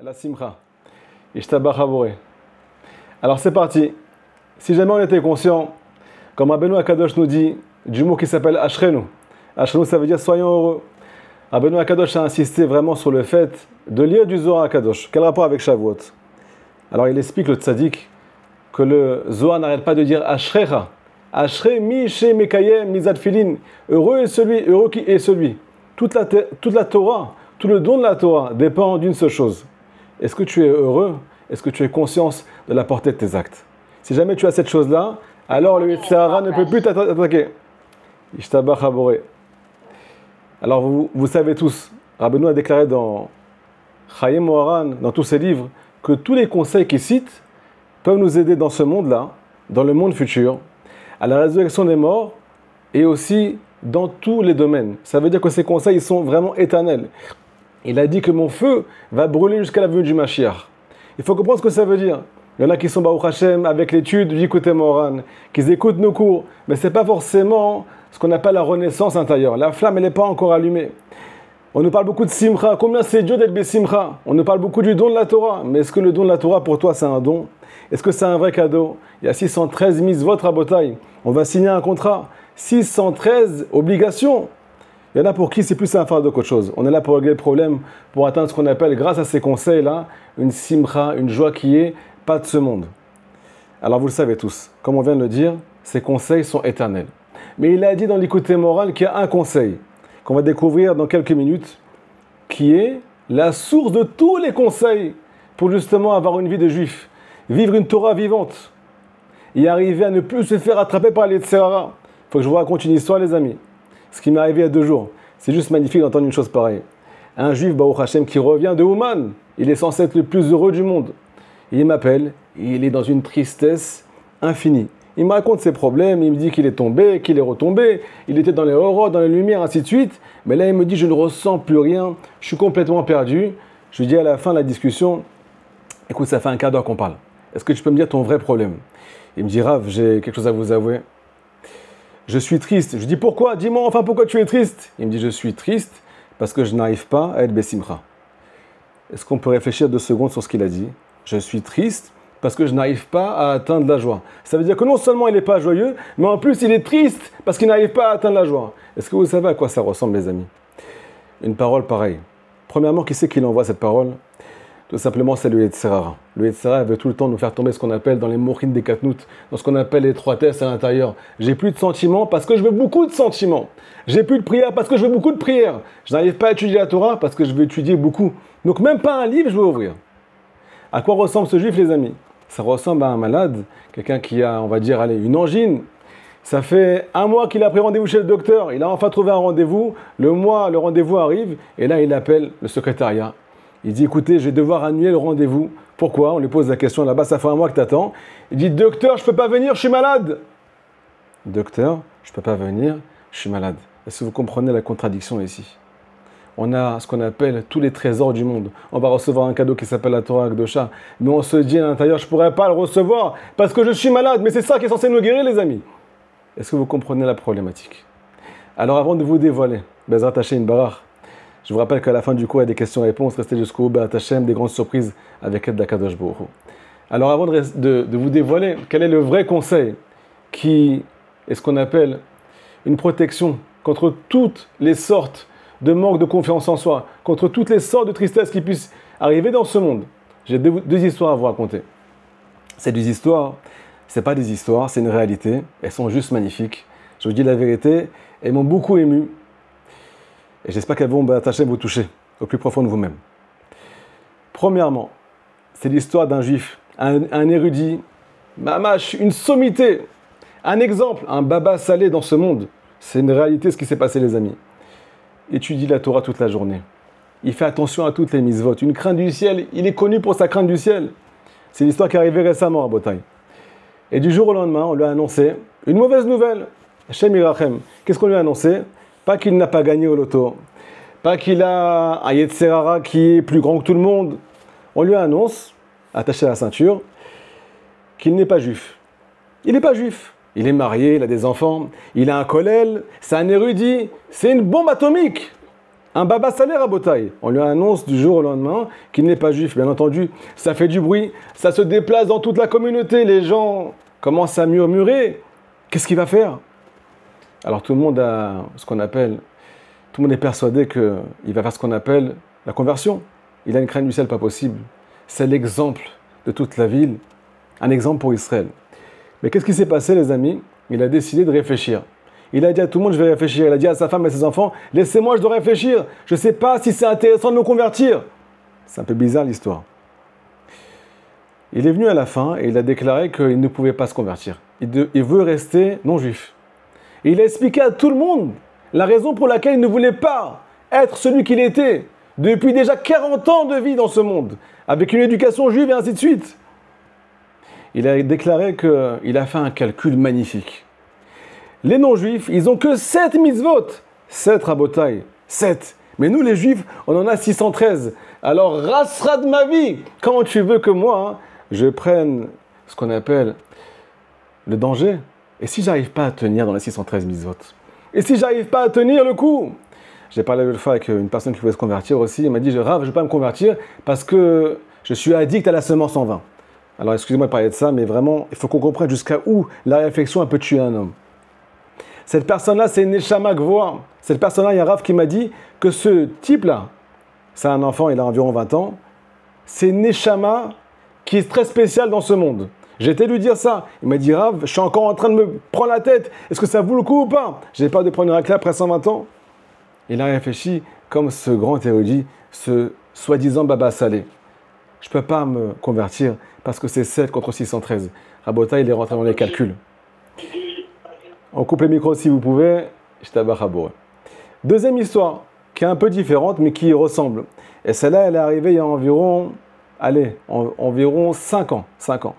La simcha. Ishtabach Haboré. Alors c'est parti. Si jamais on était conscient, comme Rabbeinu Akadosh nous dit, du mot qui s'appelle Ashrenu. Ashrenu, ça veut dire soyons heureux. Rabbeinu Akadosh a insisté vraiment sur le fait de lire du Zohar Akadosh. Quel rapport avec Shavuot? Alors il explique le tzaddik que le Zohar n'arrête pas de dire Ashrecha. Ashre mi she mekayem mizad filin. Heureux est celui, heureux qui est celui. Toute la Torah, tout le don de la Torah dépend d'une seule chose. Est-ce que tu es heureux? Est-ce que tu es conscience de la portée de tes actes? Si jamais tu as cette chose-là, alors le Yetzer Hara ne peut plus t'attaquer. Ishtabach Haboré. Alors vous savez tous, Rabbeinu a déclaré dans Chayei Moharan, dans tous ses livres, que tous les conseils qu'il cite peuvent nous aider dans ce monde-là, dans le monde futur, à la résurrection des morts et aussi dans tous les domaines. Ça veut dire que ces conseils ils sont vraiment éternels. Il a dit que mon feu va brûler jusqu'à la venue du Mashiach. Il faut comprendre ce que ça veut dire. Il y en a qui sont Baruch Hashem avec l'étude du Yikutei Moharan, qui écoutent nos cours, mais ce n'est pas forcément ce qu'on appelle la renaissance intérieure. La flamme, elle n'est pas encore allumée. On nous parle beaucoup de Simcha. Combien c'est Dieu d'être Bessimcha? On nous parle beaucoup du don de la Torah. Mais est-ce que le don de la Torah, pour toi, c'est un don? Est-ce que c'est un vrai cadeau? Il y a 613 mitzvot rabotai. On va signer un contrat. 613 obligations. Il y en a pour qui c'est plus un fardeau qu'autre chose. On est là pour régler le problème, pour atteindre ce qu'on appelle, grâce à ces conseils-là, une simcha, une joie qui est pas de ce monde. Alors vous le savez tous, comme on vient de le dire, ces conseils sont éternels. Mais il a dit dans l'Yikutei Moharan qu'il y a un conseil qu'on va découvrir dans quelques minutes, qui est la source de tous les conseils pour justement avoir une vie de juif, vivre une Torah vivante et arriver à ne plus se faire attraper par les Yetzer Hara. Il faut que je vous raconte une histoire, les amis. Ce qui m'est arrivé il y a 2 jours. C'est juste magnifique d'entendre une chose pareille. Un juif, Baruch Hashem, qui revient de Ouman. Il est censé être le plus heureux du monde. Il m'appelle, il est dans une tristesse infinie. Il me raconte ses problèmes, il me dit qu'il est tombé, qu'il est retombé, il était dans les horreurs, dans les lumières, ainsi de suite. Mais là, il me dit, je ne ressens plus rien, je suis complètement perdu. Je lui dis à la fin de la discussion, écoute, ça fait un quart d'heure qu'on parle. Est-ce que tu peux me dire ton vrai problème? Il me dit, Rav, j'ai quelque chose à vous avouer. Je suis triste. Je lui dis, pourquoi? Dis-moi enfin pourquoi tu es triste. Il me dit, je suis triste parce que je n'arrive pas à être Bessimcha. Est-ce qu'on peut réfléchir 2 secondes sur ce qu'il a dit? Je suis triste parce que je n'arrive pas à atteindre la joie. Ça veut dire que non seulement il n'est pas joyeux, mais en plus il est triste parce qu'il n'arrive pas à atteindre la joie. Est-ce que vous savez à quoi ça ressemble, les amis? Une parole pareille. Premièrement, qui c'est qui l'envoie cette parole? Tout simplement, c'est le Yetzer Hara. Le Yetzer Hara veut tout le temps nous faire tomber ce qu'on appelle dans les mochines des katnout, dans ce qu'on appelle l'étroitesse à l'intérieur. J'ai plus de sentiments parce que je veux beaucoup de sentiments. J'ai plus de prières parce que je veux beaucoup de prières. Je n'arrive pas à étudier la Torah parce que je veux étudier beaucoup. Donc même pas un livre, je veux ouvrir. À quoi ressemble ce juif, les amis? Ça ressemble à un malade, quelqu'un qui a, on va dire, allez, une angine. Ça fait 1 mois qu'il a pris rendez-vous chez le docteur. Il a enfin trouvé un rendez-vous. Le rendez-vous arrive et là, il appelle le secrétariat. Il dit, écoutez, je vais devoir annuler le rendez-vous. Pourquoi? On lui pose la question là-bas, ça fait 1 mois que tu attends. Il dit, docteur, je ne peux pas venir, je suis malade. Docteur, je ne peux pas venir, je suis malade. Est-ce que vous comprenez la contradiction ici? On a ce qu'on appelle tous les trésors du monde. On va recevoir un cadeau qui s'appelle la Torah Akdosha. Mais on se dit à l'intérieur, je ne pourrais pas le recevoir parce que je suis malade. Mais c'est ça qui est censé nous guérir, les amis. Est-ce que vous comprenez la problématique? Alors avant de vous dévoiler, Bezrat Hashem Barach, je vous rappelle qu'à la fin du cours, il y a des questions-réponses. Restez jusqu'au bout, Bezrat Hashem, des grandes surprises avec l'aide d'Akadosh Baruch Hu. Alors avant de vous dévoiler, quel est le vrai conseil qui est ce qu'on appelle une protection contre toutes les sortes de manque de confiance en soi, contre toutes les sortes de tristesse qui puissent arriver dans ce monde. J'ai 2 histoires à vous raconter. Ces 2 histoires, ce n'est pas des histoires, c'est une réalité. Elles sont juste magnifiques. Je vous dis la vérité, elles m'ont beaucoup ému. Et j'espère qu'elles vont vous toucher au plus profond de vous-même. Premièrement, c'est l'histoire d'un juif, un érudit, mamash, une sommité, un exemple, un baba salé dans ce monde. C'est une réalité ce qui s'est passé, les amis. Étudie la Torah toute la journée. Il fait attention à toutes les mitzvot. Une crainte du ciel, il est connu pour sa crainte du ciel. C'est l'histoire qui est arrivée récemment à Botaï. Et du jour au lendemain, on lui a annoncé une mauvaise nouvelle. Hashem Yirachem. Qu'est-ce qu'on lui a annoncé? Pas qu'il n'a pas gagné au loto. Pas qu'il a un Yetzer Hara qui est plus grand que tout le monde. On lui annonce, attaché à la ceinture, qu'il n'est pas juif. Il n'est pas juif. Il est marié, il a des enfants, il a un kollel, c'est un érudit, c'est une bombe atomique. Un baba salaire à Botaï. On lui annonce du jour au lendemain qu'il n'est pas juif. Bien entendu, ça fait du bruit, ça se déplace dans toute la communauté. Les gens commencent à murmurer. Qu'est-ce qu'il va faire? Alors tout le monde a ce qu'on appelle, tout le monde est persuadé qu'il va faire ce qu'on appelle la conversion. Il a une crainte du ciel pas possible. C'est l'exemple de toute la ville, un exemple pour Israël. Mais qu'est-ce qui s'est passé, les amis? Il a décidé de réfléchir. Il a dit à tout le monde, je vais réfléchir. Il a dit à sa femme et à ses enfants, laissez-moi, je dois réfléchir. Je ne sais pas si c'est intéressant de me convertir. C'est un peu bizarre l'histoire. Il est venu à la fin et il a déclaré qu'il ne pouvait pas se convertir. Il veut rester non-juif. Et il a expliqué à tout le monde la raison pour laquelle il ne voulait pas être celui qu'il était depuis déjà 40 ans de vie dans ce monde, avec une éducation juive et ainsi de suite. Il a déclaré qu'il a fait un calcul magnifique. Les non-juifs, ils n'ont que 7 mitzvot. 7 rabotaï, 7. Mais nous, les juifs, on en a 613. Alors, rasra de ma vie, comment tu veux que moi, je prenne ce qu'on appelle le danger? Et si j'arrive pas à tenir dans les 613 mitzvot? Et si j'arrive pas à tenir le coup? J'ai parlé l'autre fois avec une personne qui voulait se convertir aussi. Il m'a dit, Rav, je ne vais pas me convertir parce que je suis addict à la semence en vin. Alors, excusez-moi de parler de ça, mais vraiment, il faut qu'on comprenne jusqu'à où la réflexion peut tuer un homme. Cette personne-là, c'est une Neshama Gvoa. Cette personne-là, il y a un Rav qui m'a dit que ce type-là, c'est un enfant, il a environ 20 ans, c'est une Neshama qui est très spéciale dans ce monde. J'ai été lui dire ça. Il m'a dit, Rav, je suis encore en train de me prendre la tête. Est-ce que ça vaut le coup ou pas? J'ai peur de prendre une raclée après 120 ans. Il a réfléchi comme ce grand érudit, ce soi-disant Baba Salé. Je ne peux pas me convertir parce que c'est 7 contre 613. Rabota, il est rentré dans les calculs. On coupe les micros si vous pouvez. Deuxième histoire, qui est un peu différente, mais qui ressemble. Et celle-là, elle est arrivée il y a environ 5 ans. 5 ans.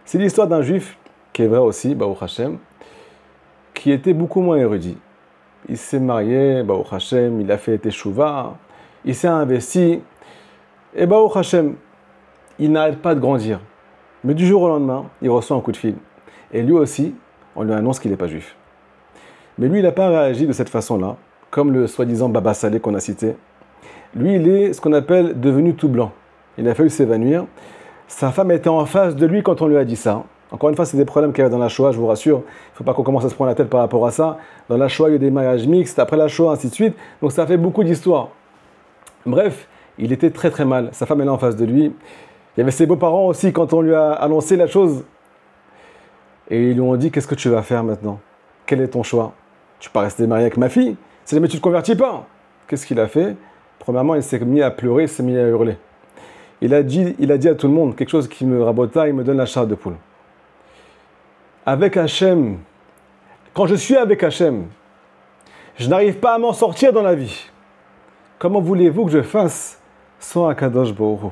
C'est l'histoire d'un juif, qui est vrai aussi, Baruch Hashem, qui était beaucoup moins érudit. Il s'est marié, Baruch Hashem, il a fait Teshuvah, il s'est investi, et Baruch Hashem, il n'arrête pas de grandir. Mais du jour au lendemain, il reçoit un coup de fil. Et lui aussi, on lui annonce qu'il n'est pas juif. Mais lui, il n'a pas réagi de cette façon-là, comme le soi-disant Baba Salé qu'on a cité. Lui, il est ce qu'on appelle devenu tout blanc. Il a fallu s'évanouir. Sa femme était en face de lui quand on lui a dit ça. Encore une fois, c'est des problèmes qu'il y avait dans la Shoah, je vous rassure. Il ne faut pas qu'on commence à se prendre la tête par rapport à ça. Dans la Shoah, il y a eu des mariages mixtes, après la Shoah, ainsi de suite. Donc ça fait beaucoup d'histoires. Bref, il était très très mal. Sa femme est là en face de lui. Il y avait ses beaux-parents aussi quand on lui a annoncé la chose. Et ils lui ont dit, qu'est-ce que tu vas faire maintenant? Quel est ton choix? Tu ne peux pas rester marié avec ma fille si jamais tu ne te convertis pas. Qu'est-ce qu'il a fait? Premièrement, il s'est mis à pleurer, il s'est mis à hurler. Il a dit à tout le monde quelque chose qui me rabota, il me donne la chair de poule. Avec Hachem, quand je suis avec Hachem, je n'arrive pas à m'en sortir dans la vie. Comment voulez-vous que je fasse sans Akadosh Baruch Hu?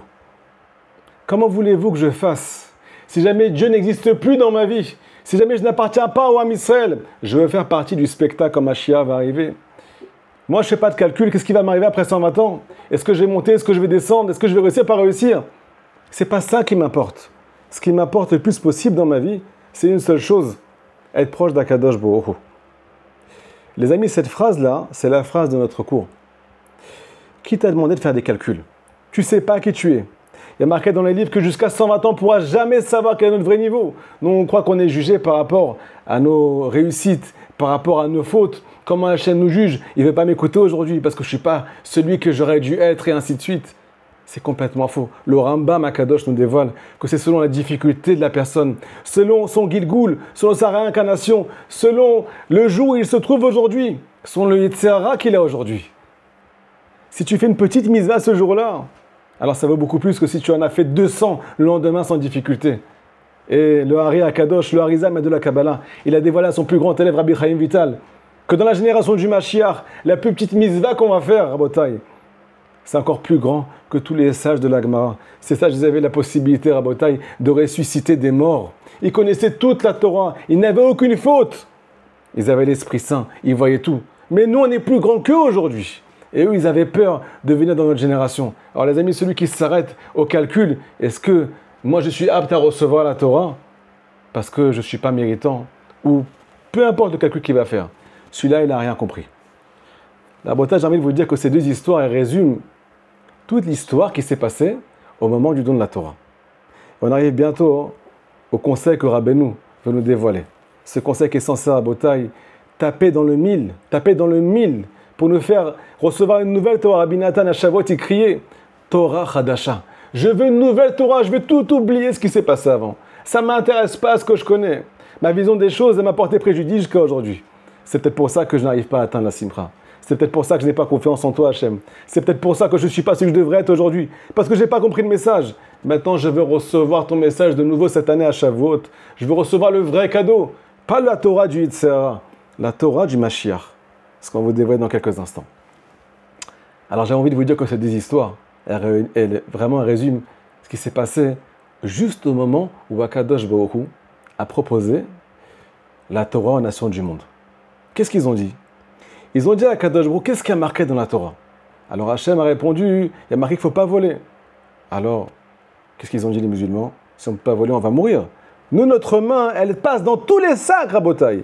Comment voulez-vous que je fasse si jamais Dieu n'existe plus dans ma vie? Si jamais je n'appartiens pas au Ham Israël, je veux faire partie du spectacle quand Mashiach va arriver. Moi, je ne fais pas de calcul. Qu'est-ce qui va m'arriver après 120 ans? Est-ce que je vais monter? Est-ce que je vais descendre? Est-ce que je vais réussir, pas réussir? Ce n'est pas ça qui m'importe. Ce qui m'importe le plus possible dans ma vie, c'est une seule chose, être proche d'Akadosh Baruch Hu. Les amis, cette phrase-là, c'est la phrase de notre cours. Qui t'a demandé de faire des calculs? Tu ne sais pas qui tu es. Il y a marqué dans les livres que jusqu'à 120 ans, on ne pourra jamais savoir quel est notre vrai niveau. Nous, on croit qu'on est jugé par rapport à nos réussites, par rapport à nos fautes. Comment Hachem nous juge? Il ne veut pas m'écouter aujourd'hui parce que je ne suis pas celui que j'aurais dû être et ainsi de suite. C'est complètement faux. Le Rambam Akadosh nous dévoile que c'est selon la difficulté de la personne, selon son Gilgoul, selon sa réincarnation, selon le jour où il se trouve aujourd'hui, selon le Yetzer Hara qu'il a aujourd'hui. Si tu fais une petite mitzvah ce jour-là, alors ça vaut beaucoup plus que si tu en as fait 200 le lendemain sans difficulté. Et le Hari Akadosh, le Harizam de la Kabbalah, il a dévoilé à son plus grand élève Rabbi Chaim Vital que dans la génération du Mashiach, la plus petite mitzvah qu'on va faire, Rabotai, c'est encore plus grand que tous les sages de la Gemara. Ces sages, ils avaient la possibilité, Rabotai, de ressusciter des morts. Ils connaissaient toute la Torah, ils n'avaient aucune faute. Ils avaient l'Esprit Saint, ils voyaient tout. Mais nous, on est plus grands qu'eux aujourd'hui. Et eux, ils avaient peur de venir dans notre génération. Alors les amis, celui qui s'arrête au calcul, est-ce que moi je suis apte à recevoir la Torah parce que je ne suis pas méritant? Ou peu importe le calcul qu'il va faire, celui-là, il n'a rien compris. La beauté, j'ai envie de vous dire que ces deux histoires, elles résument toute l'histoire qui s'est passée au moment du don de la Torah. On arrive bientôt au conseil que Rabbeinu veut nous dévoiler. Ce conseil qui est censé à Botaï taper dans le mille pour nous faire recevoir une nouvelle Torah. Rabbi Nathan à Shavuot, il criait Torah Chadasha. Je veux une nouvelle Torah, je veux tout oublier ce qui s'est passé avant. Ça ne m'intéresse pas ce que je connais. Ma vision des choses m'a porté préjudice jusqu'à aujourd'hui. C'est peut-être pour ça que je n'arrive pas à atteindre la Simcha. C'est peut-être pour ça que je n'ai pas confiance en toi, Hachem. C'est peut-être pour ça que je ne suis pas ce que je devrais être aujourd'hui. Parce que je n'ai pas compris le message. Maintenant, je veux recevoir ton message de nouveau cette année à Shavuot. Je veux recevoir le vrai cadeau. Pas la Torah du Yitzhara, la Torah du Mashiach. Ce qu'on va vous dévoiler dans quelques instants. Alors, j'ai envie de vous dire que ces deux histoires, elles résument ce qui s'est passé juste au moment où Akadosh Baruch Hu a proposé la Torah aux nations du monde. Qu'est-ce qu'ils ont dit? Ils ont dit à Akadosh Baruch Hu, qu'est-ce qui a marqué dans la Torah? Alors Hachem a répondu, il y a marqué qu'il ne faut pas voler. Alors, qu'est-ce qu'ils ont dit les musulmans? Si on ne peut pas voler, on va mourir. Nous, notre main, elle passe dans tous les sacs, Rabotaï.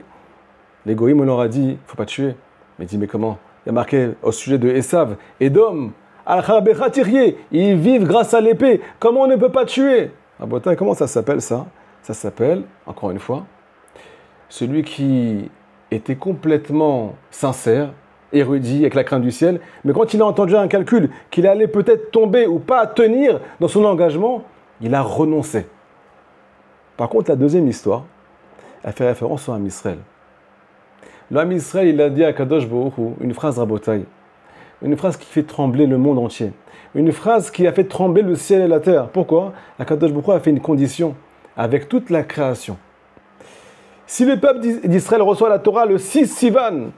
Les goïms, on leur a dit, il ne faut pas tuer. Mais il dit, mais comment? Il y a marqué au sujet de Esav, Edom, Al-Khabecha Tirye, ils vivent grâce à l'épée. Comment on ne peut pas tuer? Rabotaï, comment ça s'appelle ça? Ça s'appelle, encore une fois, celui qui était complètement sincère, érudit, avec la crainte du ciel, mais quand il a entendu un calcul qu'il allait peut-être tomber ou pas tenir dans son engagement, il a renoncé. Par contre, la deuxième histoire, elle fait référence au Ham Israël. Le Ham Israël, il a dit à Kadosh Baruch Hu une phrase Rabotaï, une phrase qui fait trembler le monde entier, une phrase qui a fait trembler le ciel et la terre. Pourquoi? La Kadosh Baruch Hu a fait une condition avec toute la création. Si le peuple d'Israël reçoit la Torah le 6 Sivan,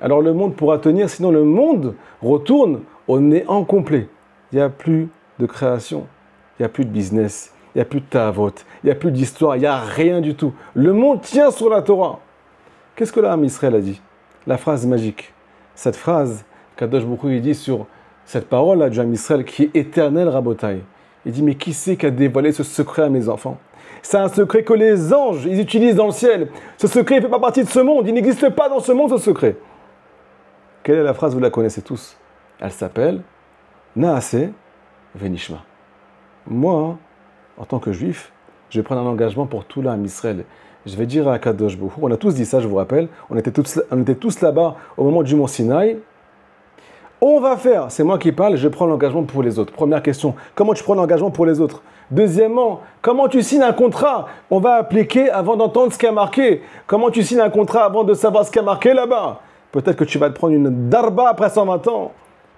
alors le monde pourra tenir, sinon le monde retourne au néant complet. Il n'y a plus de création, il n'y a plus de business, il n'y a plus de ta'avot, il n'y a plus d'histoire, il n'y a rien du tout. Le monde tient sur la Torah. Qu'est-ce que l'Am Israël a dit? La phrase magique. Cette phrase, Kadosh Baruch Hu, il dit sur cette parole-là du Ham Israël qui est éternelle, Rabotaï. Il dit, mais qui c'est qui a dévoilé ce secret à mes enfants? C'est un secret que les anges, ils utilisent dans le ciel. Ce secret ne fait pas partie de ce monde. Il n'existe pas dans ce monde, ce secret. Quelle est la phrase? Vous la connaissez tous. Elle s'appelle Naaseh Venishma. Moi, en tant que juif, je vais prendre un engagement pour tout l'Am Israël. Je vais dire à Kadosh Baruch Hu, on a tous dit ça, je vous rappelle, on était tous là-bas au moment du Mont Sinaï. On va faire, c'est moi qui parle, je prends l'engagement pour les autres. Première question, comment tu prends l'engagement pour les autres? Deuxièmement, comment tu signes un contrat? On va appliquer avant d'entendre ce qui a marqué. Comment tu signes un contrat avant de savoir ce qui a marqué là-bas? Peut-être que tu vas te prendre une darba après 120 ans.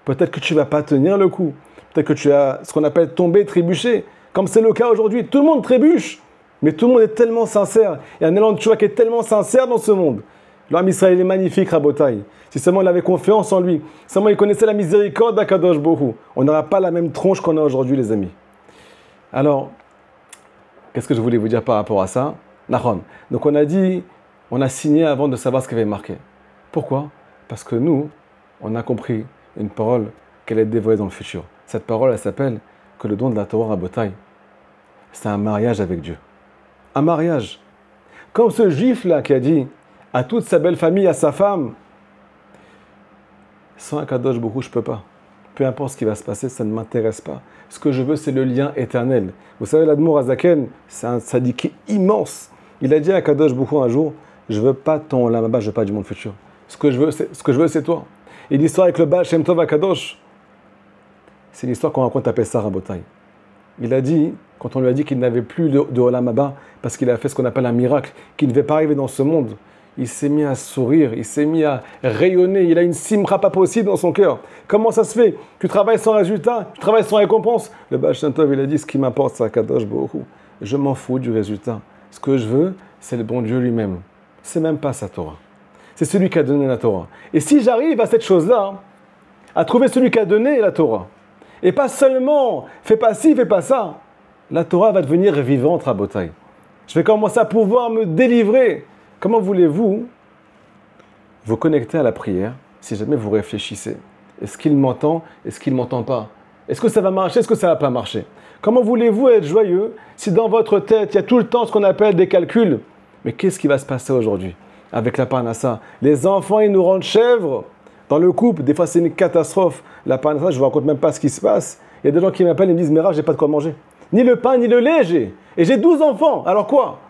Peut-être que tu ne vas pas tenir le coup. Peut-être que tu as ce qu'on appelle tomber, trébucher. Comme c'est le cas aujourd'hui, tout le monde trébuche. Mais tout le monde est tellement sincère. Il y a un élan de Tchouva qui est tellement sincère dans ce monde. L'homme Israël est magnifique, Rabotaï. Si seulement il avait confiance en lui, seulement il connaissait la miséricorde d'Akadosh Baruch Hu, on n'aura pas la même tronche qu'on a aujourd'hui, les amis. Alors, qu'est-ce que je voulais vous dire par rapport à ça? Nahon. Donc on a dit, on a signé avant de savoir ce qui avait marqué. Pourquoi? Parce que nous, on a compris une parole qu'elle est dévoilée dans le futur. Cette parole, elle s'appelle que le don de la Torah, Rabotaï, c'est un mariage avec Dieu. Un mariage. Comme ce juif-là qui a dit à toute sa belle famille, à sa femme, sans un Kadosh Baruch Hu, je ne peux pas. Peu importe ce qui va se passer, ça ne m'intéresse pas. Ce que je veux, c'est le lien éternel. Vous savez, l'Admour Azaken, c'est un tzaddik immense. Il a dit à Kadosh Baruch Hu un jour, je ne veux pas ton Olam, je veux pas du monde futur. Ce que je veux, c'est toi. Et l'histoire avec le Baal Shem Tov à Kadosh, c'est l'histoire qu'on raconte à Pessah Rabotaï. Il a dit, quand on lui a dit qu'il n'avait plus de Olam Haba, parce qu'il a fait ce qu'on appelle un miracle, qu'il ne devait pas arriver dans ce monde, il s'est mis à sourire, il s'est mis à rayonner, il a une simra pas possible dans son cœur. Comment ça se fait? Tu travailles sans résultat, tu travailles sans récompense. Le Baal Shem Tov, il a dit, ce qui m'importe, c'est Akadosh Baruch Hu. Je m'en fous du résultat. Ce que je veux, c'est le bon Dieu lui-même. C'est même pas sa Torah. C'est celui qui a donné la Torah. Et si j'arrive à cette chose-là, à trouver celui qui a donné la Torah, et pas seulement, fais pas ci, fais pas ça, la Torah va devenir vivante, Rabotaï. Je vais commencer à pouvoir me délivrer. Comment voulez-vous vous connecter à la prière si jamais vous réfléchissez? Est-ce qu'il m'entend? Est-ce qu'il ne m'entend pas? Est-ce que ça va marcher? Est-ce que ça ne va pas marcher? Comment voulez-vous être joyeux si dans votre tête, il y a tout le temps ce qu'on appelle des calculs? Mais qu'est-ce qui va se passer aujourd'hui avec la parnassa? Les enfants, ils nous rendent chèvres. Dans le couple, des fois c'est une catastrophe. La parnassa, je ne vous raconte même pas ce qui se passe. Il y a des gens qui m'appellent et me disent, mais Rav, j'ai pas de quoi manger. Ni le pain, ni le lait, j'ai. Et j'ai 12 enfants. Alors quoi?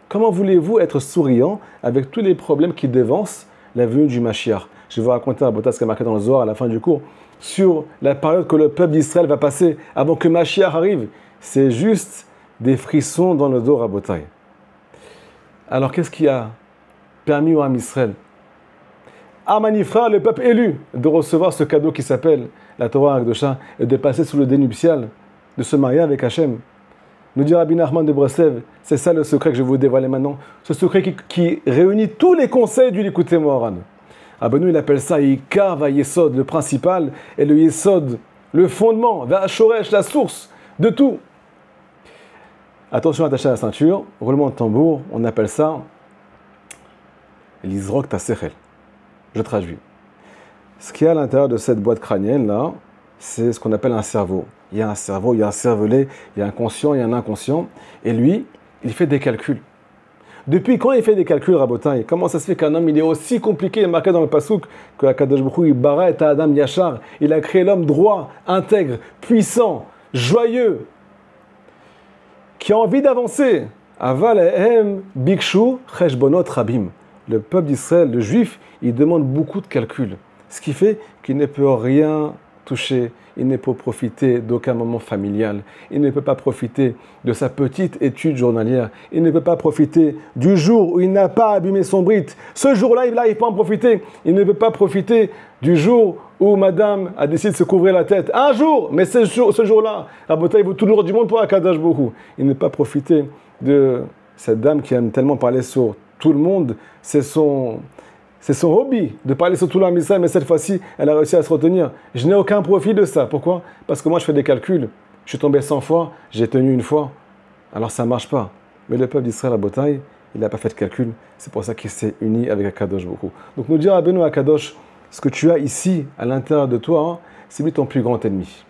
Comment voulez-vous être souriant avec tous les problèmes qui dévancent la venue du Mashiach? Je vais vous raconter un botas qui est marqué dans le Zohar à la fin du cours sur la période que le peuple d'Israël va passer avant que Mashiach arrive. C'est juste des frissons dans le dos, Rabotai. Alors qu'est-ce qui a permis au Ham Israël, à Manifra, le peuple élu, de recevoir ce cadeau qui s'appelle la Torah Akdosha et de passer sous le dé nuptial, de se marier avec Hachem? Nous dit Rabbi Nachman de Breslev, c'est ça le secret que je vais vous dévoiler maintenant, ce secret qui réunit tous les conseils du Likutei Moharan. Rabbeinu, il appelle ça Ikar va Yesod, le principal, et le Yesod, le fondement, va Shoresh, la source de tout. Attention, attaché à la ceinture, roulement de tambour, on appelle ça l'Izrok Tasechel. Je traduis. Ce qu'il y a à l'intérieur de cette boîte crânienne là, c'est ce qu'on appelle un cerveau. Il y a un cerveau, il y a un cervelet, il y a un conscient, il y a un inconscient. Et lui, il fait des calculs. Depuis quand il fait des calculs, Rabotai? Comment ça se fait qu'un homme, il est aussi compliqué, il est marqué dans le Passouk, que Akadosh Baruch Hu, il bara et Adam Yachar, il a créé l'homme droit, intègre, puissant, joyeux, qui a envie d'avancer. Aval ehem bikshu cheshbonot rabim. Le peuple d'Israël, le juif, il demande beaucoup de calculs. Ce qui fait qu'il ne peut rien toucher, il ne peut profiter d'aucun moment familial, il ne peut pas profiter de sa petite étude journalière, il ne peut pas profiter du jour où il n'a pas abîmé son brite. Ce jour-là, il n'arrive pas à en profiter. Il ne peut pas profiter du jour où madame a décidé de se couvrir la tête. Un jour, mais ce jour-là, Rabotai, il vaut tout le du monde pour Akadosh Baruch Hu. Il ne peut pas profiter de cette dame qui aime tellement parler sur tout le monde. C'est son hobby de parler sur tout l'Amisraël, mais cette fois-ci, elle a réussi à se retenir. Je n'ai aucun profit de ça. Pourquoi? Parce que moi, je fais des calculs. Je suis tombé 100 fois, j'ai tenu une fois. Alors, ça ne marche pas. Mais le peuple d'Israël, à Botaï, il n'a pas fait de calcul. C'est pour ça qu'il s'est uni avec Akadosh beaucoup. Donc, nous dire à Benoît Akadosh, ce que tu as ici, à l'intérieur de toi, hein, c'est lui ton plus grand ennemi.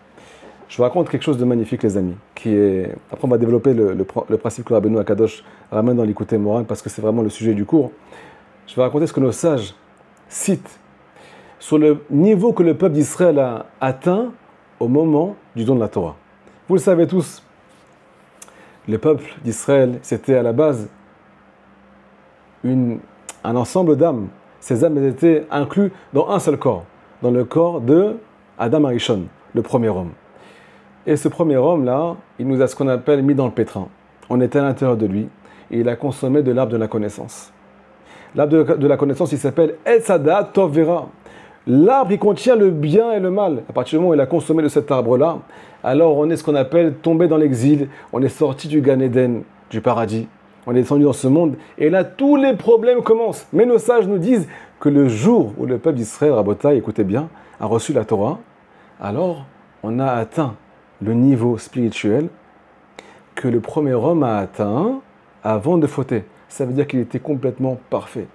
Je vous raconte quelque chose de magnifique, les amis. Après, on va développer le principe que Rabbeinu Akadosh ramène dans l'Likutei Moharan, parce que c'est vraiment le sujet du cours. Je vais raconter ce que nos sages citent sur le niveau que le peuple d'Israël a atteint au moment du don de la Torah. Vous le savez tous, le peuple d'Israël, c'était à la base un ensemble d'âmes. Ces âmes étaient incluses dans un seul corps, dans le corps de Adam Arishon, le premier homme. Et ce premier homme-là, il nous a ce qu'on appelle mis dans le pétrin. On était à l'intérieur de lui et il a consommé de l'arbre de la connaissance. L'arbre de la connaissance, il s'appelle Etz Hadat Tov Vera. L'arbre, il contient le bien et le mal. À partir du moment où il a consommé de cet arbre-là, alors on est ce qu'on appelle tombé dans l'exil. On est sorti du Gan Eden, du paradis. On est descendu dans ce monde. Et là, tous les problèmes commencent. Mais nos sages nous disent que le jour où le peuple d'Israël, Rabotai, écoutez bien, a reçu la Torah, alors on a atteint le niveau spirituel que le premier homme a atteint avant de fauter. Ça veut dire qu'il était complètement parfait.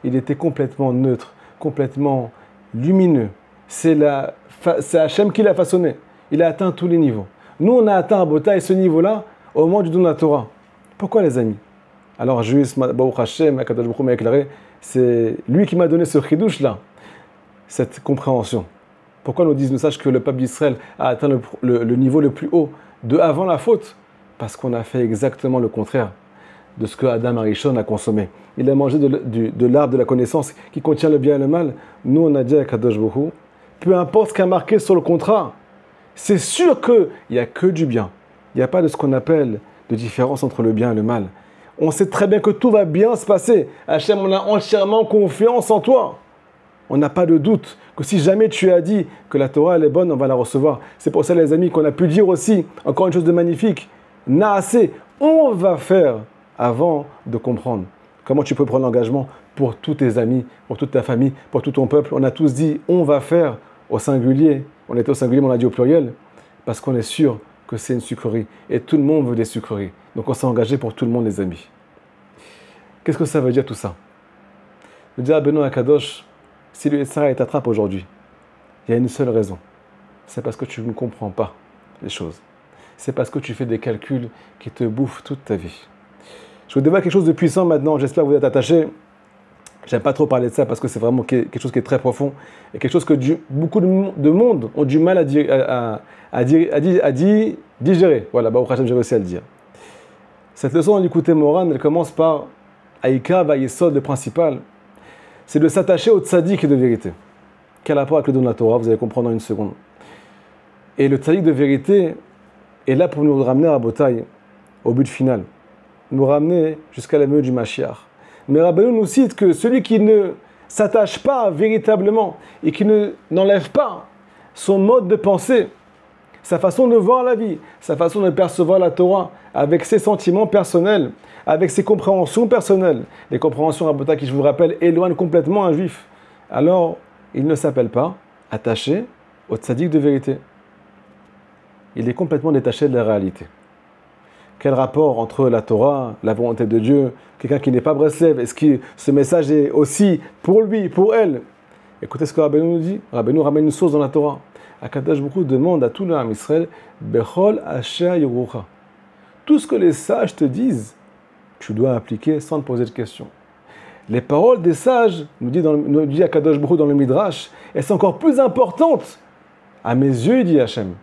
Il était complètement neutre, complètement lumineux. C'est Hachem qui l'a façonné. Il a atteint tous les niveaux. Nous, on a atteint à Botaï ce niveau-là au moment du don de la Torah. Pourquoi, les amis? Alors, juste, Baruch Hashem, Akadosh Baruch Hu m'a éclairé, c'est lui qui m'a donné ce chidouche-là, cette compréhension. Pourquoi nous disent nos sages que le peuple d'Israël a atteint le niveau le plus haut de avant la faute? Parce qu'on a fait exactement le contraire de ce que Adam Arishon a consommé. Il a mangé de l'arbre de la connaissance qui contient le bien et le mal. Nous, on a dit à Kadosh Baruch Hu, peu importe ce qui a marqué sur le contrat, c'est sûr qu'il n'y a que du bien. Il n'y a pas de ce qu'on appelle de différence entre le bien et le mal. On sait très bien que tout va bien se passer. Hachem, on a entièrement confiance en toi. On n'a pas de doute que si jamais tu as dit que la Torah elle est bonne, on va la recevoir. C'est pour ça, les amis, qu'on a pu dire aussi, encore une chose de magnifique, Naasé, on va faire avant de comprendre. Comment tu peux prendre l'engagement pour tous tes amis, pour toute ta famille, pour tout ton peuple. On a tous dit, on va faire au singulier. On était au singulier, mais on a dit au pluriel, parce qu'on est sûr que c'est une sucrerie. Et tout le monde veut des sucreries. Donc on s'est engagé pour tout le monde, les amis. Qu'est-ce que ça veut dire tout ça? Je dis à Benoît Akadosh, si le Yetzirah t'attrape aujourd'hui, il y a une seule raison. C'est parce que tu ne comprends pas les choses. C'est parce que tu fais des calculs qui te bouffent toute ta vie. Je vous dévoile quelque chose de puissant maintenant. J'espère que vous êtes attachés. J'aime pas trop parler de ça parce que c'est vraiment quelque chose qui est très profond et quelque chose que beaucoup de monde ont du mal à digérer. Voilà, bah, j'ai réussi à le dire. Cette leçon en l'écouter Moran, elle commence par Aïka Vayesod, le principal, c'est de s'attacher au tzaddik de vérité. Quel rapport avec le don de la Torah, vous allez comprendre en une seconde. Et le tzaddik de vérité est là pour nous ramener à Botaï, au but final, nous ramener jusqu'à la venue du Mashiach. Mais Rabbeinu nous cite que celui qui ne s'attache pas véritablement et qui n'enlève pas son mode de pensée, sa façon de voir la vie, sa façon de percevoir la Torah, avec ses sentiments personnels, avec ses compréhensions personnelles, les compréhensions Rabotai qui, je vous rappelle, éloignent complètement un juif, alors il ne s'appelle pas attaché au tzaddik de vérité. Il est complètement détaché de la réalité. Quel rapport entre la Torah, la volonté de Dieu, quelqu'un qui n'est pas Breslev, est-ce que ce message est aussi pour lui, pour elle? Écoutez ce que Rabbeinu nous dit. Rabbeinu ramène une source dans la Torah. Akadosh Baruch Hu demande à tout le Ham Israël, Bechol asher yorucha. Tout ce que les sages te disent, tu dois appliquer sans te poser de questions. Les paroles des sages, nous dit Akadosh Baruch Hu dans le Midrash, elles sont encore plus importantes à mes yeux, dit Hachem,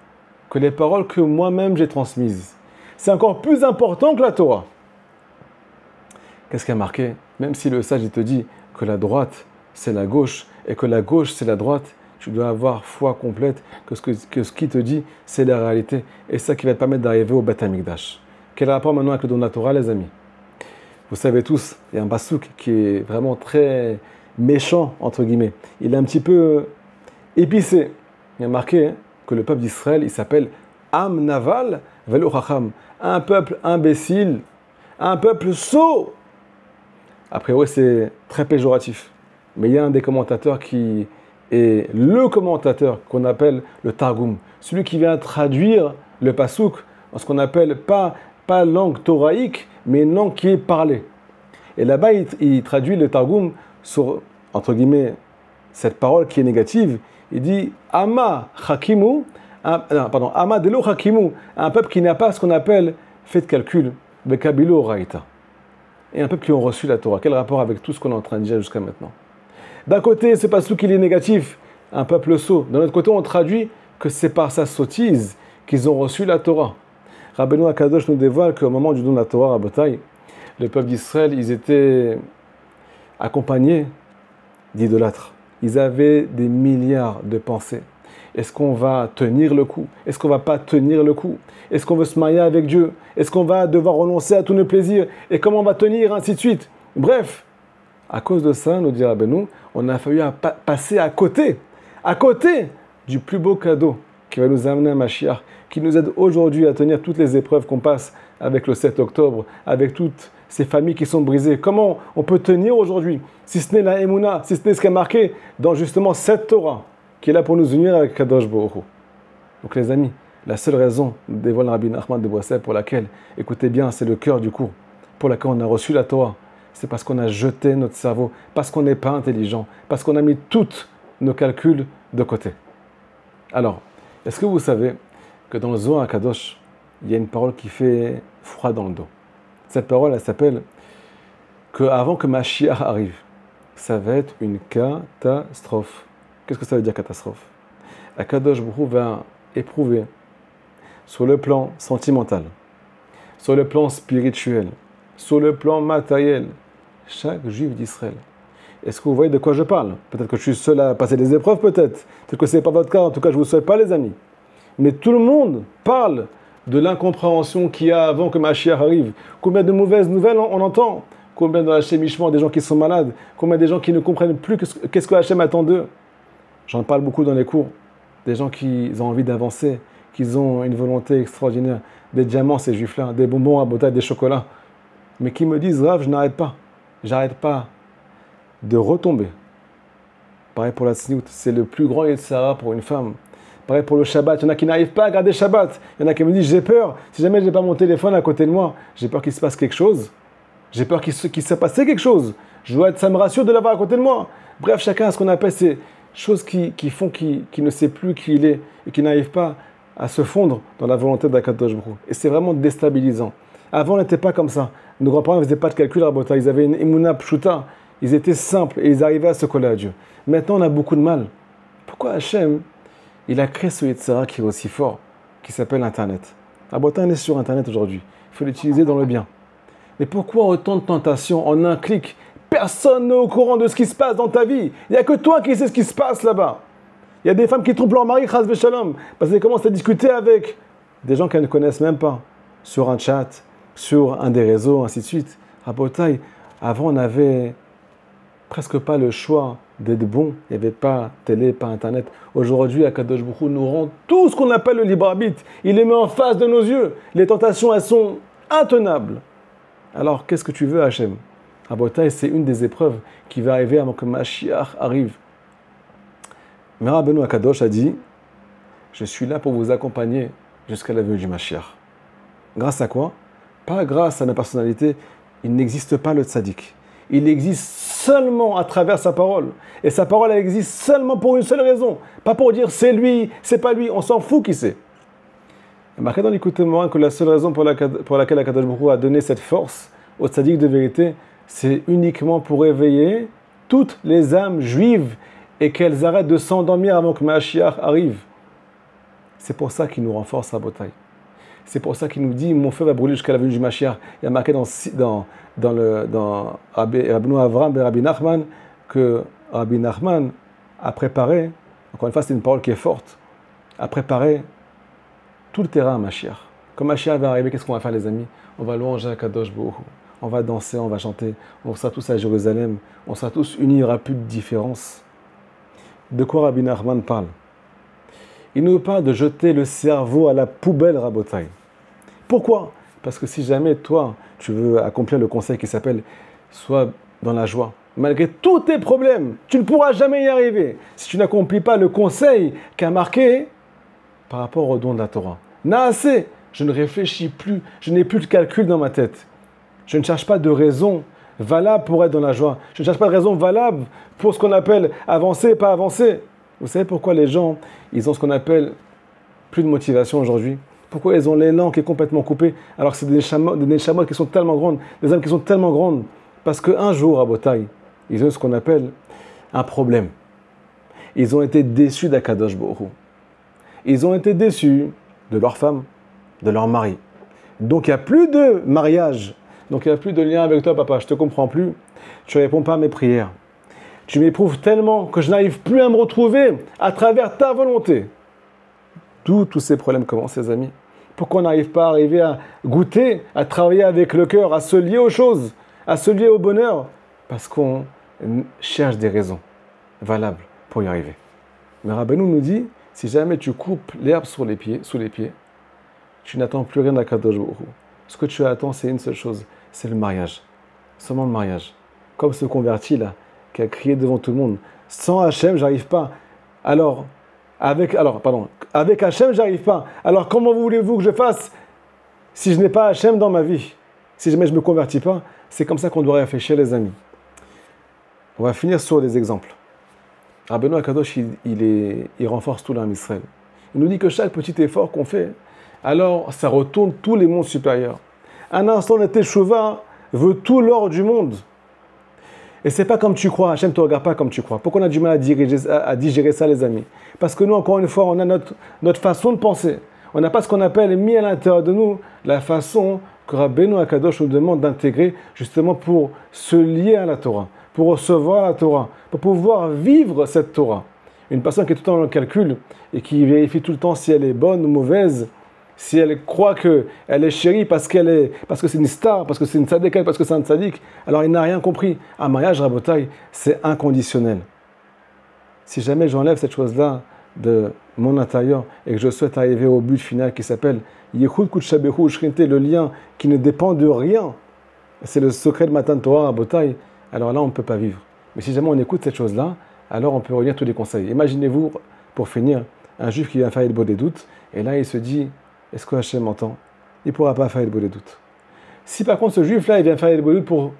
que les paroles que moi-même j'ai transmises. C'est encore plus important que la Torah. Qu'est-ce qui a marqué? Même si le sage il te dit que la droite c'est la gauche et que la gauche c'est la droite, tu dois avoir foi complète que ce qui te dit c'est la réalité. Et c'est ça qui va te permettre d'arriver au Beth Amikdash. Quel rapport maintenant avec le don de la Torah, les amis? Vous savez tous, il y a un pasouk qui est vraiment très méchant, entre guillemets. Il est un petit peu épicé. Il y a marqué que le peuple d'Israël, il s'appelle Am Naval Velo Chacham. Un peuple imbécile, un peuple sot. A priori, c'est très péjoratif. Mais il y a un des commentateurs qui est le commentateur qu'on appelle le Targum. Celui qui vient traduire le pasouk en ce qu'on appelle pas langue thoraïque, mais une langue qui est parlée. Et là-bas, il traduit le Targum sur, entre guillemets, cette parole qui est négative. Il dit Ama Hakimu, Ama Delo Hakimu, un peuple qui n'a pas ce qu'on appelle fait de calcul, Bekabilo Raïta. Et un peuple qui ont reçu la Torah. Quel rapport avec tout ce qu'on est en train de dire jusqu'à maintenant? D'un côté, c'est parce qu'il est négatif, un peuple sot. D'un autre côté, on traduit que c'est par sa sottise qu'ils ont reçu la Torah. Rabbeinu Akadosh nous dévoile qu'au moment du don de la Torah à Botaï, le peuple d'Israël, ils étaient accompagnés d'idolâtres. Ils avaient des milliards de pensées. Est-ce qu'on va tenir le coup? Est-ce qu'on ne va pas tenir le coup? Est-ce qu'on veut se marier avec Dieu? Est-ce qu'on va devoir renoncer à tous nos plaisirs? Et comment on va tenir? Ainsi de suite. Bref, à cause de ça, nous dit Rabbeinu, on a fallu passer à côté du plus beau cadeau qui va nous amener à Mashiach, qui nous aide aujourd'hui à tenir toutes les épreuves qu'on passe avec le 7 octobre, avec toutes ces familles qui sont brisées. Comment on peut tenir aujourd'hui, si ce n'est la Emouna, si ce n'est ce qui est marqué dans justement cette Torah, qui est là pour nous unir avec Kadosh Baruch Hu. Donc les amis, la seule raison, dévoile Rabbi Nachman de Boissel, pour laquelle, écoutez bien, c'est le cœur du cours, pour laquelle on a reçu la Torah, c'est parce qu'on a jeté notre cerveau, parce qu'on n'est pas intelligent, parce qu'on a mis tous nos calculs de côté. Alors, est-ce que vous savez que dans le Zohar Kadosh, il y a une parole qui fait froid dans le dos? Cette parole, elle s'appelle qu'avant que Mashiach arrive, ça va être une catastrophe. Qu'est-ce que ça veut dire catastrophe? Akadosh Baruch Hu va éprouver sur le plan sentimental, sur le plan spirituel, sur le plan matériel, chaque juif d'Israël. Est-ce que vous voyez de quoi je parle? Peut-être que je suis seul à passer des épreuves, peut-être que ce n'est pas votre cas, en tout cas je ne vous souhaite pas les amis. Mais tout le monde parle de l'incompréhension qu'il y a avant que Mashiach arrive. Combien de mauvaises nouvelles on entend? Combien de Hachem des gens qui sont malades? Combien des gens qui ne comprennent plus qu'est-ce que Hachem attend d'eux? J'en parle beaucoup dans les cours. Des gens qui ont envie d'avancer, qui ont une volonté extraordinaire. Des diamants, ces juifs-là, des bonbons à botter, des chocolats. Mais qui me disent, Rav, je n'arrête pas. J'arrête pas de retomber. Pareil pour la tzniout, c'est le plus grand Yetzirah pour une femme. Pareil pour le Shabbat, il y en a qui n'arrivent pas à garder Shabbat. Il y en a qui me disent, j'ai peur, si jamais je n'ai pas mon téléphone à côté de moi, j'ai peur qu'il se passe quelque chose. J'ai peur qu'il se passe quelque chose. Ça me rassure de l'avoir à côté de moi. Bref, chacun a ce qu'on appelle ces choses qui font qu'il ne sait plus qui il est et qui n'arrive pas à se fondre dans la volonté d'Akadosh Baruch Hu. Et c'est vraiment déstabilisant. Avant, on n'était pas comme ça. Nos grands-parents ne faisaient pas de calcul à Rabota. Ils avaient une Emouna Pshuta. Ils étaient simples et ils arrivaient à se coller à Dieu. Maintenant, on a beaucoup de mal. Pourquoi Hachem, il a créé ce Yetzirah qui est aussi fort, qui s'appelle Internet? On est sur Internet aujourd'hui. Il faut l'utiliser dans le bien. Mais pourquoi autant de tentations en un clic? Personne n'est au courant de ce qui se passe dans ta vie. Il n'y a que toi qui sais ce qui se passe là-bas. Il y a des femmes qui trompent leur mari, chas v'shalom, parce qu'elles commencent à discuter avec des gens qu'elles ne connaissent même pas, sur un chat, sur un des réseaux, ainsi de suite. Rabotai, avant on n'avait presque pas le choix d'être bon. Il n'y avait pas télé, pas internet. Aujourd'hui, Akadosh Baruch Hu nous rend tout ce qu'on appelle le libre arbitre. Il les met en face de nos yeux. Les tentations, elles sont intenables. Alors, qu'est-ce que tu veux, Hachem? Rabotai, c'est une des épreuves qui va arriver avant que Mashiach arrive. Mais Rabbeinu Akadosh a dit, je suis là pour vous accompagner jusqu'à la venue du Mashiach. Grâce à quoi? Pas grâce à ma personnalité. Il n'existe pas le tzaddik. Il existe seulement à travers sa parole. Et sa parole, elle existe seulement pour une seule raison. Pas pour dire c'est lui, c'est pas lui. On s'en fout qui c'est. Il est marqué dans l'Écoutez Morin que la seule raison pour laquelle Akadosh Baruch Hu a donné cette force au tzaddik de vérité, c'est uniquement pour éveiller toutes les âmes juives et qu'elles arrêtent de s'endormir avant que Mashiach arrive. C'est pour ça qu'il nous renforce à Botaï. C'est pour ça qu'il nous dit, mon feu va brûler jusqu'à la venue du Mashiach. Il y a marqué dans Rabbeinu Avram et Rabbi Nachman que Rabbi Nachman a préparé, encore une fois c'est une parole qui est forte, a préparé tout le terrain à Mashiach. Quand Mashiach va arriver, qu'est-ce qu'on va faire les amis? On va louanger à Kadosh Baruch Hu. On va danser, on va chanter, on sera tous à Jérusalem, on sera tous unis, il n'y aura plus de différence. De quoi Rabbi Nachman parle? Il nous parle de jeter le cerveau à la poubelle, Rabotai. Pourquoi? Parce que si jamais toi, tu veux accomplir le conseil qui s'appelle « Sois dans la joie », malgré tous tes problèmes, tu ne pourras jamais y arriver si tu n'accomplis pas le conseil qu'a marqué par rapport au don de la Torah. Naasé, je ne réfléchis plus, je n'ai plus de calcul dans ma tête. Je ne cherche pas de raison valable pour être dans la joie. Je ne cherche pas de raison valable pour ce qu'on appelle avancer et pas avancer. Vous savez pourquoi les gens, ils ont ce qu'on appelle plus de motivation aujourd'hui? Pourquoi ils ont l'élan qui est complètement coupé alors que c'est des neshamot qui sont tellement grandes, des âmes qui sont tellement grandes? Parce qu'un jour, à Botaï, ils ont ce qu'on appelle un problème. Ils ont été déçus d'Akadosh Baruch Hu. Ils ont été déçus de leur femme, de leur mari. Donc il n'y a plus de mariage. Donc il n'y a plus de lien avec toi, papa. Je ne te comprends plus. Tu ne réponds pas à mes prières. Tu m'éprouves tellement que je n'arrive plus à me retrouver à travers ta volonté. D'où tous ces problèmes commencent, les amis. Pourquoi on n'arrive pas à arriver à goûter, à travailler avec le cœur, à se lier aux choses, à se lier au bonheur? Parce qu'on cherche des raisons valables pour y arriver. Mais Rabbeinu nous dit, si jamais tu coupes l'herbe sous les pieds, tu n'attends plus rien d'Akadosh Baruch Hu. Ce que tu attends, c'est une seule chose, c'est le mariage. Seulement le mariage. Comme ce converti là, qui a crié devant tout le monde, sans Hachem, j'arrive pas. Avec Hachem, j'arrive pas. Alors comment voulez-vous que je fasse si je n'ai pas Hachem dans ma vie? Si jamais je ne me convertis pas? C'est comme ça qu'on doit réfléchir, les amis. On va finir sur des exemples. Rabbeinu Akadosh, il renforce tout l'âme Israël. Il nous dit que chaque petit effort qu'on fait, alors ça retourne tous les mondes supérieurs. Un instant de teshuva veut tout l'or du monde. Et c'est pas comme tu crois, Hachem ne te regarde pas comme tu crois. Pourquoi on a du mal à digérer ça, les amis? Parce que nous, encore une fois, on a notre façon de penser. On n'a pas ce qu'on appelle mis à l'intérieur de nous la façon que Rabbeinu Akadosh nous demande d'intégrer justement pour se lier à la Torah, pour recevoir la Torah, pour pouvoir vivre cette Torah. Une personne qui est tout le temps dans le calcul et qui vérifie tout le temps si elle est bonne ou mauvaise, si elle croit qu'elle est chérie parce que c'est une star, parce que c'est une tzaddik, parce que c'est un tzaddik, alors il n'a rien compris. Un mariage, Rabotai, c'est inconditionnel. Si jamais j'enlève cette chose-là de mon intérieur et que je souhaite arriver au but final qui s'appelle Yechud Kutshabehu Shrinte, le lien qui ne dépend de rien, c'est le secret de Matan Torah, Rabotai, alors là on ne peut pas vivre. Mais si jamais on écoute cette chose-là, alors on peut relire tous les conseils. Imaginez-vous, pour finir, un juif qui vient faire le beau des doutes, et là il se dit, est-ce que Hachem m'entend? Il ne pourra pas faire le beau des doutes. Si par contre ce juif-là, il vient faire le beau des doutes pour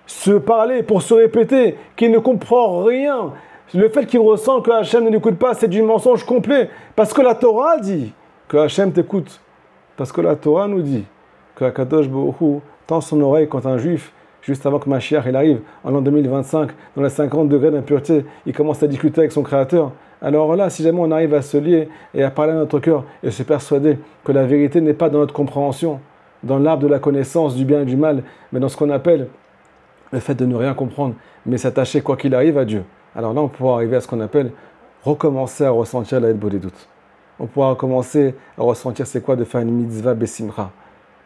se parler, pour se répéter, qu'il ne comprend rien, le fait qu'il ressent que Hachem ne l'écoute pas, c'est du mensonge complet. Parce que la Torah dit que Hachem t'écoute. Parce que la Torah nous dit que Akadosh Baruch Hu tend son oreille quand un juif juste avant que Mashiach il arrive, en l'an 2025, dans les 50 degrés d'impureté, il commence à discuter avec son Créateur. Alors là, si jamais on arrive à se lier et à parler à notre cœur et se persuader que la vérité n'est pas dans notre compréhension, dans l'arbre de la connaissance du bien et du mal, mais dans ce qu'on appelle le fait de ne rien comprendre, mais s'attacher quoi qu'il arrive à Dieu. Alors là, on pourra arriver à ce qu'on appelle recommencer à ressentir la haine des doutes. On pourra recommencer à ressentir c'est quoi de faire une mitzvah besimcha.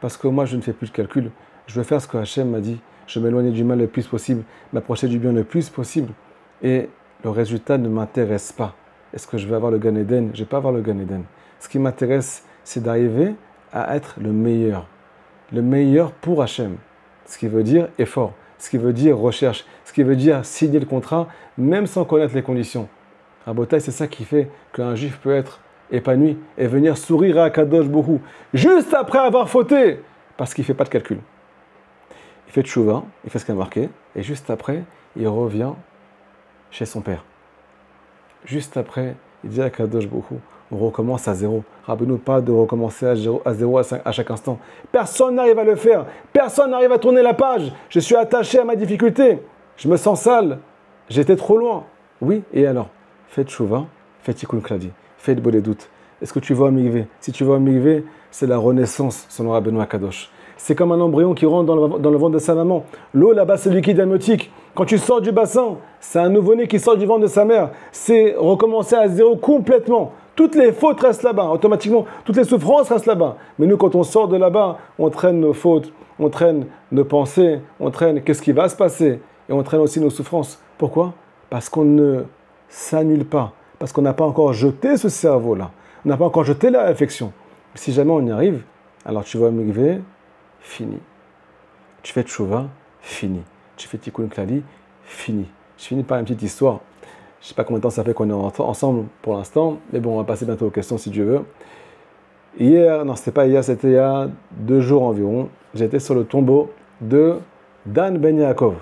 Parce que moi, je ne fais plus de calcul. Je veux faire ce que Hachem m'a dit. Je m'éloigner du mal le plus possible, m'approcher du bien le plus possible. Et le résultat ne m'intéresse pas. Est-ce que je vais avoir le Gan Eden? Je ne vais pas avoir le Gan Eden. Ce qui m'intéresse, c'est d'arriver à être le meilleur. Le meilleur pour Hachem. Ce qui veut dire effort. Ce qui veut dire recherche. Ce qui veut dire signer le contrat, même sans connaître les conditions. Rabotai, c'est ça qui fait qu'un juif peut être épanoui et venir sourire à Kadosh Borou juste après avoir fauté, parce qu'il ne fait pas de calcul. Il fait tchouva, il fait ce qu'il a marqué, et juste après, il revient chez son père. Juste après, il dit à Kadosh Borou, on recommence à zéro. Rappelez-nous pas de recommencer à zéro à chaque instant. Personne n'arrive à le faire. Personne n'arrive à tourner la page. Je suis attaché à ma difficulté. Je me sens sale. J'étais trop loin. Oui, et alors? Faites tchouva, faites tikkun klali, faites beau des doutes. Est-ce que tu vas au mikvé? Si tu vas au mikvé, c'est la renaissance, selon Rabbeinu Akadosh. C'est comme un embryon qui rentre dans le ventre de sa maman. L'eau là-bas, c'est liquide amniotique. Quand tu sors du bassin, c'est un nouveau-né qui sort du ventre de sa mère. C'est recommencer à zéro complètement. Toutes les fautes restent là-bas, automatiquement. Toutes les souffrances restent là-bas. Mais nous, quand on sort de là-bas, on traîne nos fautes, on traîne nos pensées, on traîne qu'est-ce qui va se passer. Et on traîne aussi nos souffrances. Pourquoi? Parce qu'on ne s'annule pas. Parce qu'on n'a pas encore jeté ce cerveau-là. On n'a pas encore jeté la réflexion. Si jamais on y arrive, alors tu vas au mikvé, fini. Tu fais tchouva, fini. Tu fais tikkun klali, fini. Je finis par une petite histoire. Je ne sais pas combien de temps ça fait qu'on est ensemble pour l'instant, mais bon, on va passer bientôt aux questions si Dieu veut. Hier, non, c'était pas hier, c'était il y a 2 jours environ, j'étais sur le tombeau de Dan ben Yaakov.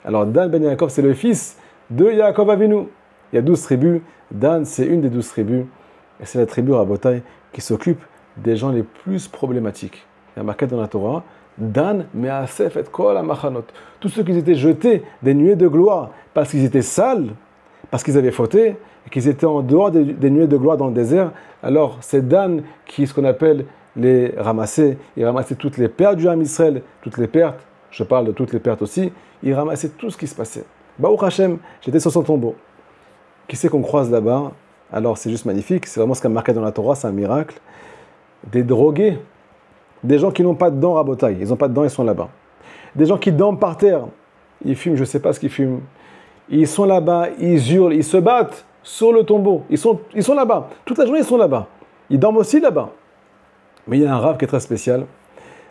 Alors, Dan ben Yaakov, c'est le fils de Yaakov Avinu. Il y a 12 tribus. Dan, c'est une des 12 tribus. Et c'est la tribu Rabotai qui s'occupe des gens les plus problématiques. Il y a marqué dans la Torah, Dan me'asef et kol ha'machanot. Tous ceux qui étaient jetés des nuées de gloire parce qu'ils étaient sales, parce qu'ils avaient fauté, et qu'ils étaient en dehors des nuées de gloire dans le désert, alors c'est Dan qui, ce qu'on appelle, les ramasser. Il ramassait toutes les pertes du Ham Israël, toutes les pertes, je parle de toutes les pertes aussi, il ramassait tout ce qui se passait. Baruch Hashem, j'étais sur son tombeau. Qui c'est qu'on croise là-bas? Alors c'est juste magnifique, c'est vraiment ce qu'il y a marqué dans la Torah, c'est un miracle. Des drogués, des gens qui n'ont pas de dents rabotaille, ils n'ont pas de dents, ils sont là-bas. Des gens qui dorment par terre, ils fument, je ne sais pas ce qu'ils fument. Ils sont là-bas, ils hurlent, ils se battent sur le tombeau. Ils sont là-bas, toute la journée ils sont là-bas. Ils dorment aussi là-bas. Mais il y a un rave qui est très spécial.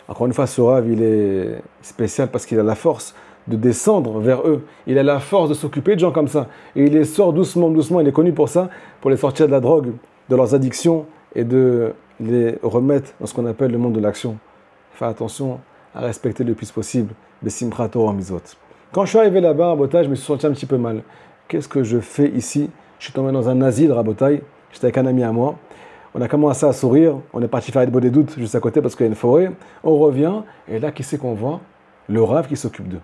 Encore une fois, ce rave, il est spécial parce qu'il a la force de descendre vers eux. Il a la force de s'occuper de gens comme ça. Et il les sort doucement, doucement. Il est connu pour ça, pour les sortir de la drogue, de leurs addictions et de les remettre dans ce qu'on appelle le monde de l'action. Faire attention à respecter le plus possible les Simchat Torah Mizot. Quand je suis arrivé là-bas à Rabotai, je me suis senti un petit peu mal. Qu'est-ce que je fais ici? Je suis tombé dans un asile Rabotai. J'étais avec un ami à moi. On a commencé à sourire. On est parti faire des beaux des doutes juste à côté parce qu'il y a une forêt. On revient et là, qui c'est qu'on voit? Le Rav qui s'occupe d'eux.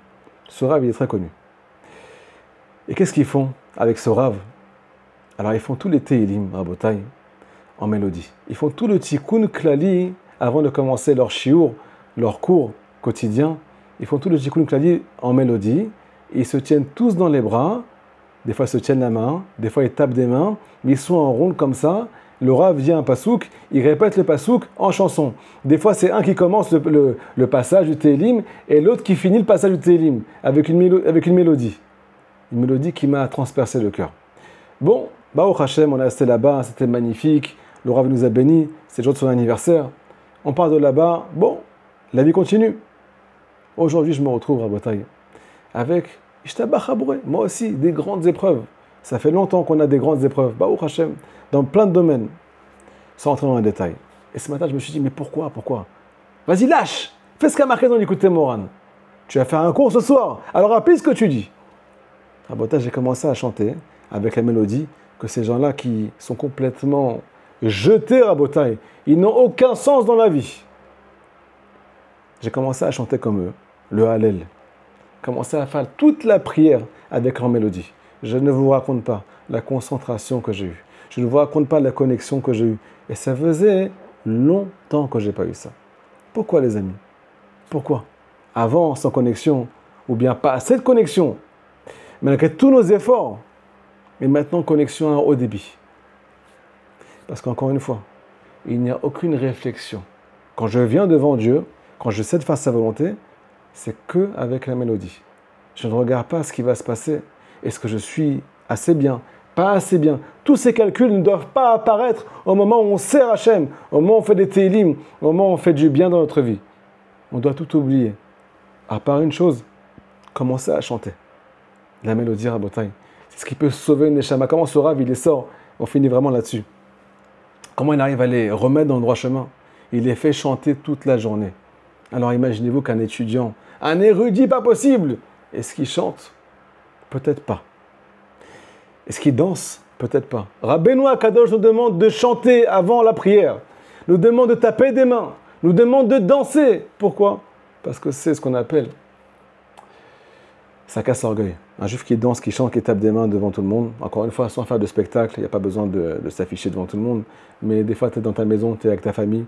Ce Rav, il est très connu. Et qu'est-ce qu'ils font avec ce Rav? Alors, ils font tous les Tehillim, Rabotai, en mélodie. Ils font tout le Tikkun Klali avant de commencer leur shiur, leur cours quotidien. Ils font tout le Tikkun Klali en mélodie. Ils se tiennent tous dans les bras. Des fois, ils se tiennent la main. Des fois, ils tapent des mains. Mais ils sont en ronde comme ça. Le Rav vient un pasouk, il répète le pasouk en chanson. Des fois, c'est un qui commence le passage du Tehillim et l'autre qui finit le passage du Tehillim avec une mélodie. Une mélodie qui m'a transpercé le cœur. Bon, Baruch Hashem, on est resté là-bas, c'était magnifique. Le Rav nous a bénis, c'est le jour de son anniversaire. On part de là-bas, bon, la vie continue. Aujourd'hui, je me retrouve à Rabotai avec Ishtabach Haboré, moi aussi, des grandes épreuves. Ça fait longtemps qu'on a des grandes épreuves, Baruch Hashem, dans plein de domaines, sans entrer dans les détails. Et ce matin, je me suis dit, mais pourquoi? Vas-y, lâche. Fais ce qu'a marqué dans l'écoute Moran. Tu vas faire un cours ce soir, alors applique ce que tu dis. À Rabotai, j'ai commencé à chanter avec la mélodie que ces gens-là qui sont complètement jetés à Rabotai, ils n'ont aucun sens dans la vie. J'ai commencé à chanter comme eux, le Hallel. Commencez à faire toute la prière avec en mélodie. Je ne vous raconte pas la concentration que j'ai eue. Je ne vous raconte pas la connexion que j'ai eue. Et ça faisait longtemps que je n'ai pas eu ça. Pourquoi les amis? Pourquoi? Avant, sans connexion, ou bien pas assez de connexion, malgré tous nos efforts, et maintenant connexion à haut débit. Parce qu'encore une fois, il n'y a aucune réflexion. Quand je viens devant Dieu, quand je cède face à sa volonté, c'est que avec la mélodie. Je ne regarde pas ce qui va se passer. Est-ce que je suis assez bien? Pas assez bien. Tous ces calculs ne doivent pas apparaître au moment où on sert Hachem, au moment où on fait des télim, au moment où on fait du bien dans notre vie. On doit tout oublier. À part une chose, commencer à chanter. La mélodie Rabotai. C'est ce qui peut sauver une neshama. Comment ce rave, il les sort? On finit vraiment là-dessus. Comment il arrive à les remettre dans le droit chemin? Il les fait chanter toute la journée. Alors imaginez-vous qu'un étudiant, un érudit pas possible, est-ce qu'il chante? Peut-être pas. Est-ce qu'il danse? Peut-être pas. Rabbeinu Akadosh nous demande de chanter avant la prière, nous demande de taper des mains, nous demande de danser. Pourquoi? Parce que c'est ce qu'on appelle, ça casse l'orgueil. Un juif qui danse, qui chante, qui tape des mains devant tout le monde, encore une fois, sans faire de spectacle, il n'y a pas besoin de s'afficher devant tout le monde, mais des fois tu es dans ta maison, tu es avec ta famille,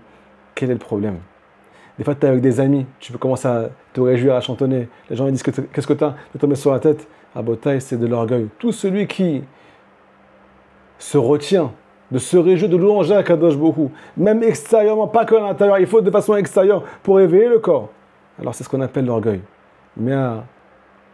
quel est le problème? Des fois tu es avec des amis, tu peux commencer à te réjouir, à chantonner, les gens ils disent qu'est-ce que tu as de tomber sur la tête? À Botaï, c'est de l'orgueil. Tout celui qui se retient de se réjouir, de louanger à Kadosh Baruch Hu, même extérieurement, pas que à l'intérieur, il faut de façon extérieure pour éveiller le corps. Alors c'est ce qu'on appelle l'orgueil. Mais à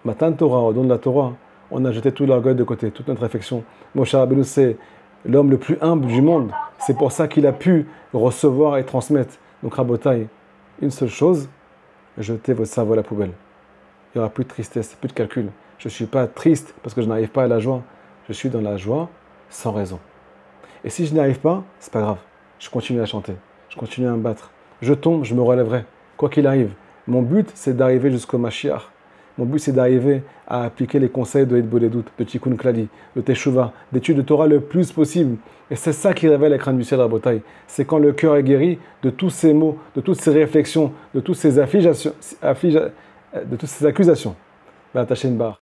Matan Torah, au don de la Torah, on a jeté tout l'orgueil de côté, toute notre affection. Moshe Rabbeinu, c'est l'homme le plus humble du monde. C'est pour ça qu'il a pu recevoir et transmettre. Donc Rabotai, une seule chose, jetez votre cerveau à la poubelle. Il n'y aura plus de tristesse, plus de calcul. Je ne suis pas triste parce que je n'arrive pas à la joie. Je suis dans la joie sans raison. Et si je n'y arrive pas, c'est pas grave. Je continue à chanter. Je continue à me battre. Je tombe, je me relèverai. Quoi qu'il arrive. Mon but, c'est d'arriver jusqu'au Mashiach. Mon but, c'est d'arriver à appliquer les conseils de Hitboledut, de Tikkun Klali, de Teshuvah, d'études de Torah le plus possible. Et c'est ça qui révèle la crainte du ciel à Rabotai. C'est quand le cœur est guéri de tous ces mots, de toutes ces réflexions, de toutes ces accusations. Bah, tâchez une barre.